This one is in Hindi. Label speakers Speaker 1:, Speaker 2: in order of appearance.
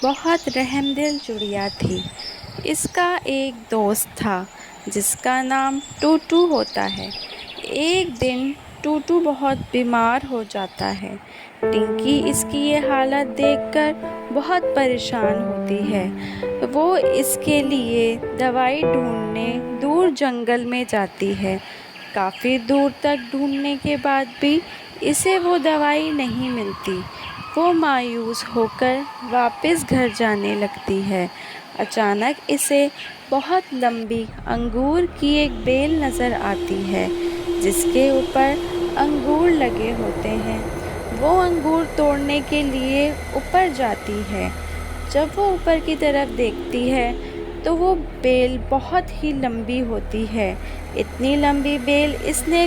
Speaker 1: बहुत रहमदिल चिड़िया थी। इसका एक दोस्त था जिसका नाम टूटू होता है। एक दिन टूटू बहुत बीमार हो जाता है। टिंकी इसकी ये हालत देखकर बहुत परेशान होती है। वो इसके लिए दवाई ढूंढने दूर जंगल में जाती है। काफ़ी दूर तक ढूंढने के बाद भी इसे वो दवाई नहीं मिलती। वो मायूस होकर वापस घर जाने लगती है। अचानक इसे बहुत लंबी अंगूर की एक बेल नज़र आती है जिसके ऊपर अंगूर लगे होते हैं। वो अंगूर तोड़ने के लिए ऊपर जाती है। जब वो ऊपर की तरफ देखती है तो वो बेल बहुत ही लंबी होती है। इतनी लंबी बेल इसने